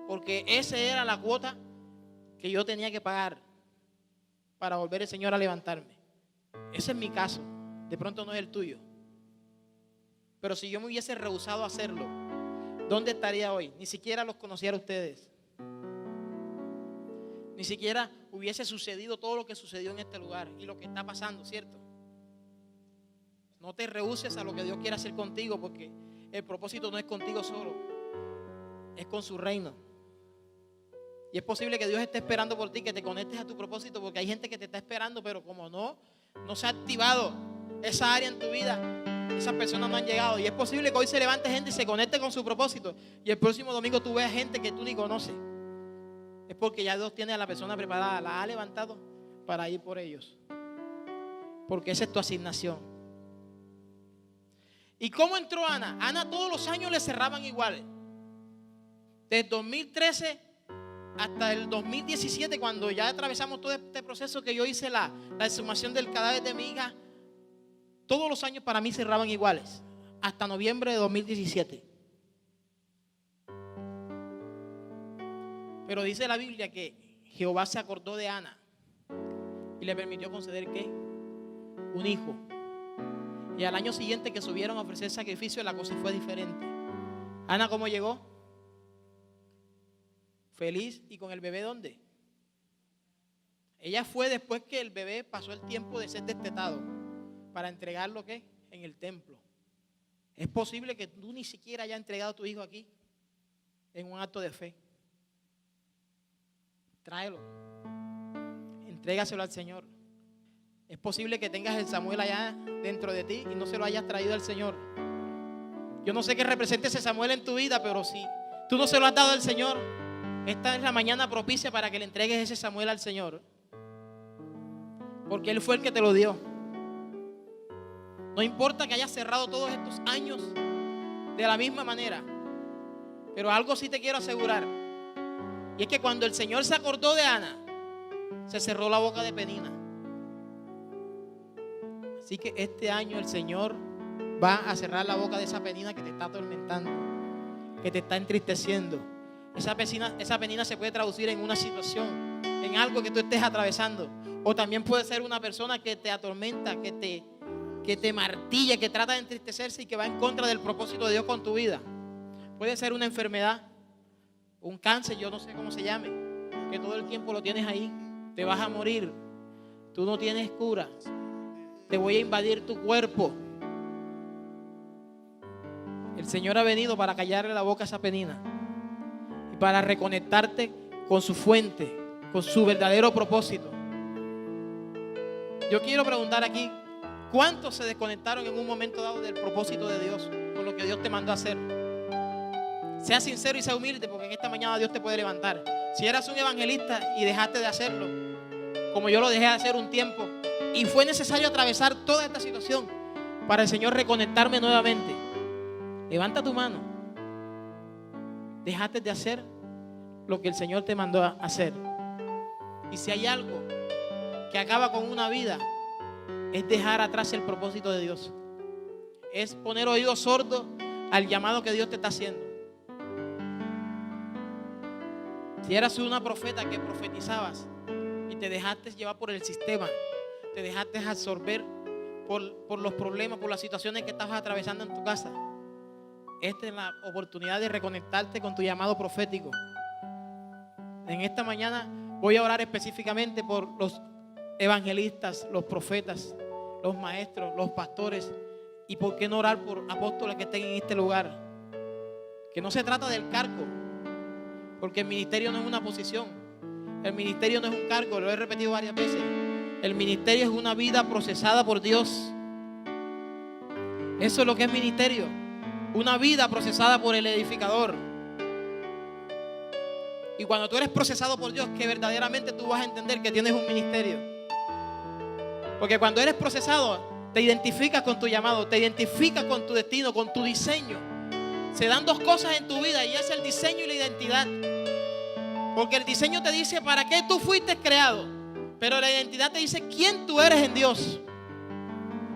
porque esa era la cuota que yo tenía que pagar para volver el Señor a levantarme. Ese es mi caso, de pronto no es el tuyo. Pero si yo me hubiese rehusado a hacerlo, ¿dónde estaría hoy? Ni siquiera los conociera a ustedes. Ni siquiera hubiese sucedido todo lo que sucedió en este lugar y lo que está pasando, ¿cierto? No te rehuses a lo que Dios quiere hacer contigo, porque el propósito no es contigo solo, es con su reino. Y es posible que Dios esté esperando por ti, que te conectes a tu propósito, porque hay gente que te está esperando, pero como no se ha activado esa área en tu vida, esas personas no han llegado. Y es posible que hoy se levante gente y se conecte con su propósito, y el próximo domingo tú veas gente que tú ni conoces. Es porque ya Dios tiene a la persona preparada, la ha levantado para ir por ellos, porque esa es tu asignación. ¿Y cómo entró Ana? Ana todos los años le cerraban iguales. Desde 2013 hasta el 2017, cuando ya atravesamos todo este proceso que yo hice, la exhumación del cadáver de mi hija, todos los años para mí cerraban iguales, hasta noviembre de 2017. Pero dice la Biblia que Jehová se acordó de Ana y le permitió conceder ¿qué? Un hijo. Y al año siguiente que subieron a ofrecer sacrificio, la cosa fue diferente. Ana, ¿cómo llegó? Feliz y con el bebé, ¿dónde? Ella fue después que el bebé pasó el tiempo de ser destetado para entregarlo ¿qué? En el templo. Es posible que tú ni siquiera hayas entregado a tu hijo aquí en un acto de fe. Tráelo, entrégaselo al Señor. Es posible que tengas el Samuel allá dentro de ti y no se lo hayas traído al Señor. Yo no sé qué representa ese Samuel en tu vida, pero si tú no se lo has dado al Señor, esta es la mañana propicia para que le entregues ese Samuel al Señor, porque Él fue el que te lo dio. No importa que hayas cerrado todos estos años de la misma manera, pero algo sí te quiero asegurar, y es que cuando el Señor se acordó de Ana, se cerró la boca de Penina. Así que este año el Señor va a cerrar la boca de esa Penina que te está atormentando, que te está entristeciendo. Esa penina se puede traducir en una situación, en algo que tú estés atravesando. O también puede ser una persona que te atormenta, que te martilla, que trata de entristecerse y que va en contra del propósito de Dios con tu vida. Puede ser una enfermedad, un cáncer, yo no sé cómo se llame, que todo el tiempo lo tienes ahí. Te vas a morir, tú no tienes cura, te voy a invadir tu cuerpo. El Señor ha venido para callarle la boca a esa penina, para reconectarte con su fuente, con su verdadero propósito. Yo quiero preguntar aquí, ¿cuántos se desconectaron en un momento dado del propósito de Dios, con lo que Dios te mandó a hacer? Sea sincero y sea humilde, porque en esta mañana Dios te puede levantar. Si eras un evangelista y dejaste de hacerlo, como yo lo dejé de hacer un tiempo, y fue necesario atravesar toda esta situación para el Señor reconectarme nuevamente, levanta tu mano. Dejaste de hacer lo que el Señor te mandó a hacer. Y si hay algo que acaba con una vida, es dejar atrás el propósito de Dios. Es poner oídos sordos al llamado que Dios te está haciendo. Si eras una profeta que profetizabas y te dejaste llevar por el sistema, te dejaste absorber por los problemas, por las situaciones que estabas atravesando en tu casa, esta es la oportunidad de reconectarte con tu llamado profético. En esta mañana voy a orar específicamente por los evangelistas, los profetas, los maestros, los pastores, y por qué no orar por apóstoles que estén en este lugar. Que no se trata del cargo, porque el ministerio no es una posición, el ministerio no es un cargo, lo he repetido varias veces. El ministerio es una vida procesada por Dios. Eso es lo que es ministerio, una vida procesada por el edificador. Y cuando tú eres procesado por Dios, que verdaderamente tú vas a entender que tienes un ministerio. Porque cuando eres procesado, te identificas con tu llamado, te identificas con tu destino, con tu diseño. Se dan dos cosas en tu vida, y es el diseño y la identidad. Porque el diseño te dice para qué tú fuiste creado, pero la identidad te dice quién tú eres en Dios.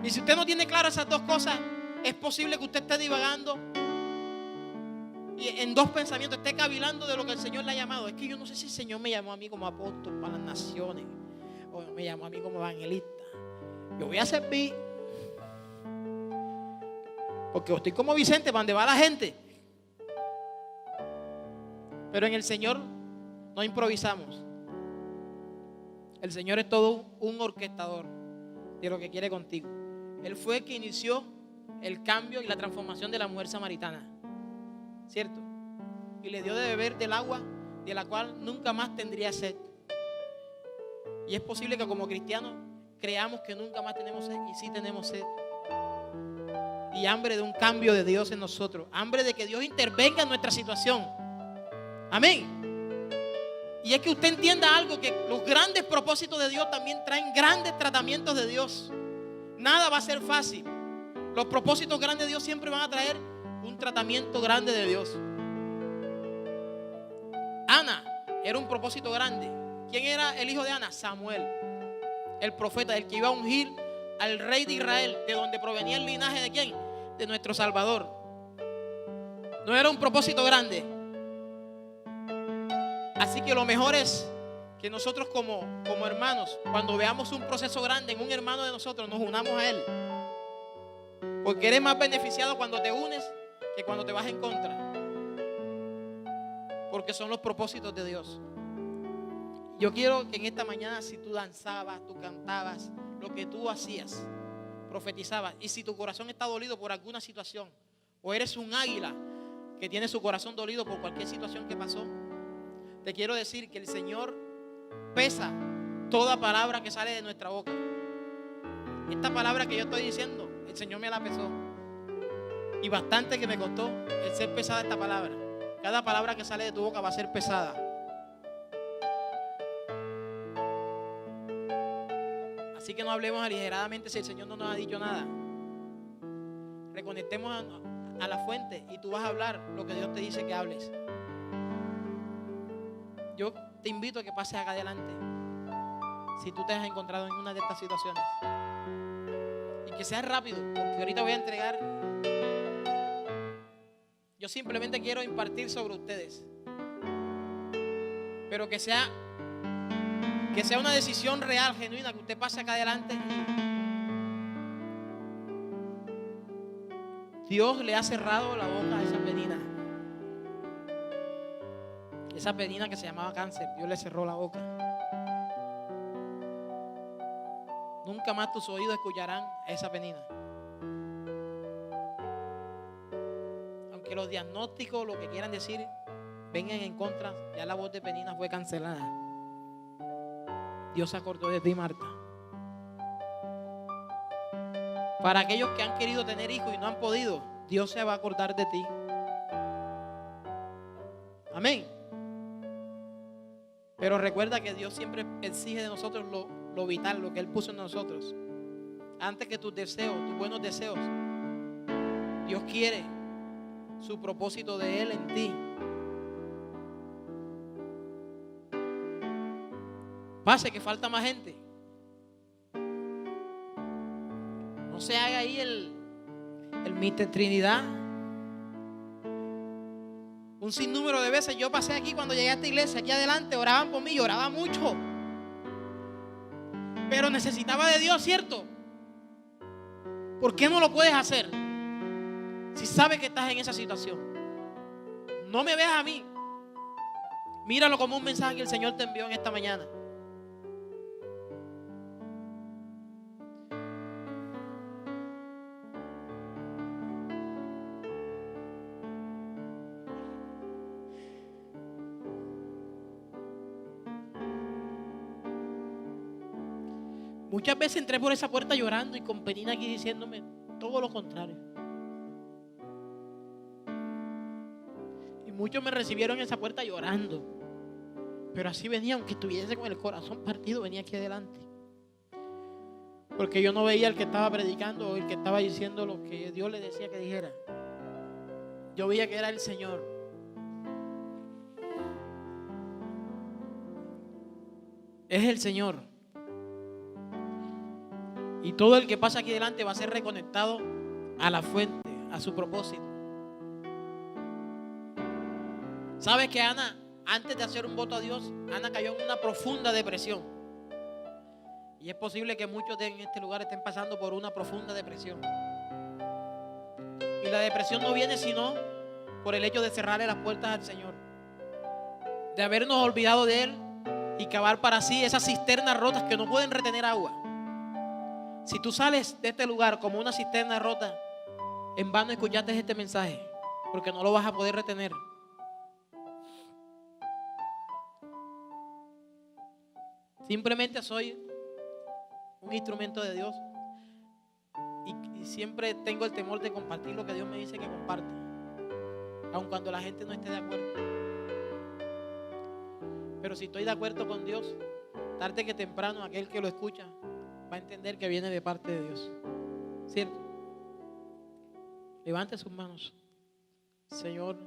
Y si usted no tiene claro esas dos cosas, es posible que usted esté divagando y en dos pensamientos, esté cavilando de lo que el Señor le ha llamado. Es que yo no sé si el Señor me llamó a mí como apóstol para las naciones, o me llamó a mí como evangelista. Yo voy a servir porque estoy como Vicente, para donde va la gente. Pero en el Señor no improvisamos. El Señor es todo un orquestador de lo que quiere contigo. Él fue el que inició el cambio y la transformación de la mujer samaritana, ¿cierto? Y le dio de beber del agua de la cual nunca más tendría sed. Y es posible que como cristianos creamos que nunca más tenemos sed, y sí tenemos sed. Y hambre de un cambio de Dios en nosotros, hambre de que Dios intervenga en nuestra situación. Amén. Y es que usted entienda algo, que los grandes propósitos de Dios también traen grandes tratamientos de Dios. Nada va a ser fácil. Los propósitos grandes de Dios siempre van a traer un tratamiento grande de Dios. Ana era un propósito grande. ¿Quién era el hijo de Ana? Samuel, el profeta, el que iba a ungir al rey de Israel, de donde provenía el linaje de ¿quién? De nuestro Salvador. ¿No era un propósito grande? Así que lo mejor es que nosotros como hermanos, cuando veamos un proceso grande en un hermano de nosotros, nos unamos a él. Porque eres más beneficiado cuando te unes que cuando te vas en contra. Porque son los propósitos de Dios. Yo quiero que en esta mañana, si tú danzabas, tú cantabas, lo que tú hacías, profetizabas, y si tu corazón está dolido por alguna situación, o eres un águila que tiene su corazón dolido por cualquier situación que pasó, te quiero decir que el Señor pesa toda palabra que sale de nuestra boca. Esta palabra que yo estoy diciendo, el Señor me la pesó, y bastante que me costó el ser pesada esta palabra. Cada palabra que sale de tu boca va a ser pesada. Así que no hablemos aligeradamente si el Señor no nos ha dicho nada. Reconectemos a la fuente y tú vas a hablar lo que Dios te dice que hables. Yo te invito a que pases acá adelante si tú te has encontrado en una de estas situaciones, y que sea rápido, porque ahorita voy a entregar. Yo simplemente quiero impartir sobre ustedes, pero que sea una decisión real, genuina, que usted pase acá adelante y Dios le ha cerrado la boca a esa penina. Esa penina que se llamaba cáncer, Dios le cerró la boca. Nunca más tus oídos escucharán a esa penina. Aunque los diagnósticos, lo que quieran decir, vengan en contra, ya la voz de penina fue cancelada. Dios se acordó de ti, Marta. Para aquellos que han querido tener hijos y no han podido, Dios se va a acordar de ti. Amén. Pero recuerda que Dios siempre exige de nosotros lo vital, lo que Él puso en nosotros. Antes que tus deseos, tus buenos deseos, Dios quiere su propósito de Él en ti. Pase que falta más gente. No se haga ahí el Mister Trinidad. Un sinnúmero de veces yo pasé aquí cuando llegué a esta iglesia, aquí adelante, oraban por mí, lloraba mucho. Pero necesitaba de Dios, ¿cierto? ¿Por qué no lo puedes hacer? Si sabes que estás en esa situación. No me veas a mí. Míralo como un mensaje que el Señor te envió en esta mañana. Muchas veces entré por esa puerta llorando y con Penina aquí diciéndome todo lo contrario. Y muchos me recibieron en esa puerta llorando. Pero así venía, aunque estuviese con el corazón partido, venía aquí adelante. Porque yo no veía al que estaba predicando o el que estaba diciendo lo que Dios le decía que dijera. Yo veía que era el Señor. Es el Señor. Y todo el que pasa aquí delante va a ser reconectado a la fuente, a su propósito. ¿Sabes que Ana, antes de hacer un voto a Dios, Ana cayó en una profunda depresión? Y es posible que muchos en este lugar estén pasando por una profunda depresión. Y la depresión no viene sino por el hecho de cerrarle las puertas al Señor, de habernos olvidado de Él y cavar para sí esas cisternas rotas que no pueden retener agua. Si tú sales de este lugar como una cisterna rota, en vano escuchaste este mensaje, porque no lo vas a poder retener. Simplemente soy un instrumento de Dios y siempre tengo el temor de compartir lo que Dios me dice que comparta, aun cuando la gente no esté de acuerdo. Pero si estoy de acuerdo con Dios, tarde que temprano aquel que lo escucha va a entender que viene de parte de Dios. ¿Cierto? Levante sus manos. Señor,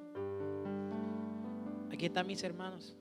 aquí están mis hermanos.